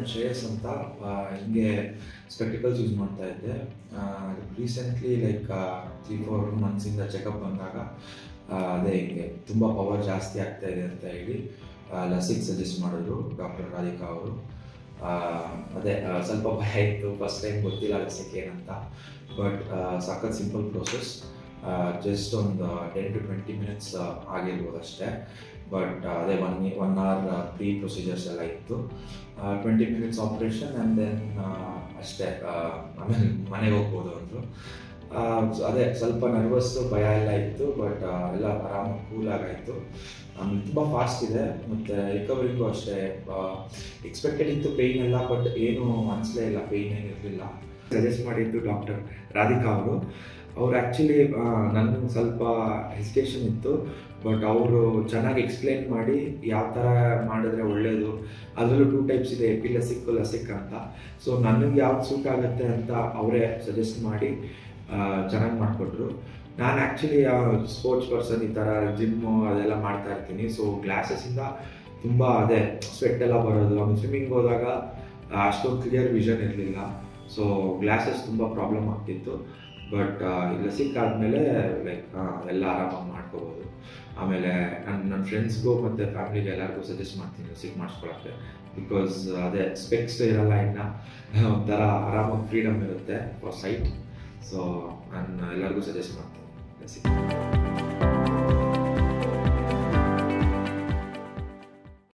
Friend Shreyas ಅಂತ ಹಿಂಗೆ spectacles use ಮಾಡ್ತಾ ಇದ್ದೆ. ರೀಸೆಂಟ್ಲಿ ಲೈಕ್ 3-4 ಮಂತ್ಸಿಂದ ಚೆಕಪ್ ಬಂದಾಗ ಅದೇ ಹಿಂಗೆ ತುಂಬ ಪವರ್ ಜಾಸ್ತಿ ಆಗ್ತಾ ಇದೆ ಅಂತ ಹೇಳಿ ಲಸಿಕ್ ಸಜೆಸ್ಟ್ ಮಾಡಿದ್ರು ಡಾಕ್ಟರ್ ರಾಧಿಕಾ ಅವರು. ಅದೇ ಸ್ವಲ್ಪ ಭಯ ಇತ್ತು, ಫಸ್ಟ್ ಟೈಮ್ ಗೊತ್ತಿಲ್ಲ ಲಸಿಕ್ ಏನಂತ. ಬಟ್ ಸಖತ್ ಸಿಂಪಲ್ ಪ್ರೋಸೆಸ್, ಜಸ್ಟ್ ಒಂದು 10 to 20 minutes ಆಗಿರ್ಬೋದು ಅಷ್ಟೇ. ಬಟ್ ಅದೇ 1 hour ಪ್ರೀ ಪ್ರೊಸೀಜರ್ಸ್ ಎಲ್ಲ ಇತ್ತು. 20 minutes ಆಪ್ರೇಷನ್ ಆ್ಯಂಡ್ ದೆನ್ ಅಷ್ಟೇ, ಆಮೇಲೆ ಮನೆಗೆ ಹೋಗ್ಬೋದು ಅಂದರು. ಅದೇ ಸ್ವಲ್ಪ ನರ್ವಸ್ಸು, ಭಯ ಎಲ್ಲ ಇತ್ತು, ಬಟ್ ಎಲ್ಲ ಆರಾಮಾಗಿ ಕೂಲ್ ಆಗಾಯಿತು. ಆಮೇಲೆ ತುಂಬ ಫಾಸ್ಟ್ ಇದೆ, ಮತ್ತು ರಿಕವರಿಗೂ ಅಷ್ಟೇ ಎಕ್ಸ್ಪೆಕ್ಟೆಡ್ ಇತ್ತು ಪೇಯ್ನ್ ಎಲ್ಲ, ಬಟ್ ಏನು ಅನಿಸ್ಲೇ ಇಲ್ಲ, ಪೇಯ್ನ್ ಏನಿರಲಿಲ್ಲ. ಸಜೆಸ್ಟ್ ಮಾಡಿದ್ದು ಡಾಕ್ಟರ್ ರಾಧಿಕಾ ಅವರು. ಆ್ಯಕ್ಚುಲಿ ನನಗೆ ಸ್ವಲ್ಪ ಹೆಸಿಟೇಷನ್ ಇತ್ತು, ಬಟ್ ಅವರು ಚೆನ್ನಾಗಿ ಎಕ್ಸ್ಪ್ಲೇನ್ ಮಾಡಿ ಯಾವ ಥರ ಮಾಡಿದ್ರೆ ಒಳ್ಳೆಯದು. ಅದರಲ್ಲೂ 2 types ಇದೆ, ಎಪಿಲಸಿಕ್, ಲಸಿಕ್ ಅಂತ. ಸೊ ನನಗೆ ಯಾವ್ದು ಸೂಟ್ ಆಗುತ್ತೆ ಅಂತ ಅವರೇ ಸಜೆಸ್ಟ್ ಮಾಡಿ ಚೆನ್ನಾಗಿ ಮಾಡಿಕೊಟ್ರು. ನಾನು ಆ್ಯಕ್ಚುಲಿ ಸ್ಪೋರ್ಟ್ಸ್ ಪರ್ಸನ್, ಈ ಥರ ಜಿಮ್ಮು ಅದೆಲ್ಲ ಮಾಡ್ತಾ ಇರ್ತೀನಿ. ಸೊ ಗ್ಲಾಸಸ್ಸಿಂದ ತುಂಬ ಅದೇ ಸ್ವೆಟ್ ಎಲ್ಲ ಬರೋದು. ಆಮೇಲೆ ಸ್ವಿಮ್ಮಿಂಗ್ ಹೋದಾಗ ಅಷ್ಟೊಂದು ಕ್ಲಿಯರ್ ವಿಷನ್ ಇರಲಿಲ್ಲ. ಸೊ ಗ್ಲಾಸಸ್ ತುಂಬ ಪ್ರಾಬ್ಲಮ್ ಆಗ್ತಿತ್ತು. ಬಟ್ ಲಸಿಕ್ ಆದಮೇಲೆ ಲೈಕ್ ಎಲ್ಲ ಆರಾಮಾಗಿ ಮಾಡ್ಕೋಬೋದು. ಆಮೇಲೆ ನನ್ನ ಫ್ರೆಂಡ್ಸ್ಗೂ ಮತ್ತು ಫ್ಯಾಮಿಲಿಗೆ ಎಲ್ಲರಿಗೂ ಸಜೆಸ್ಟ್ ಮಾಡ್ತೀನಿ ಲಸಿಕ್ ಮಾಡಿಸ್ಕೊಳಕ್ಕೆ. ಬಿಕಾಸ್ ಅದೇ ಸ್ಪೆಕ್ಸ್ ಇರಲ್ಲ, ಇನ್ನು ಒಂಥರ ಆರಾಮಾಗಿ ಫ್ರೀಡಮ್ ಇರುತ್ತೆ ಫಾರ್ ಸೈಟ್. ಸೊ ನಾನು ಎಲ್ಲರಿಗೂ ಸಜೆಸ್ಟ್ ಮಾಡ್ತೀನಿ ಲಸಿಕ್.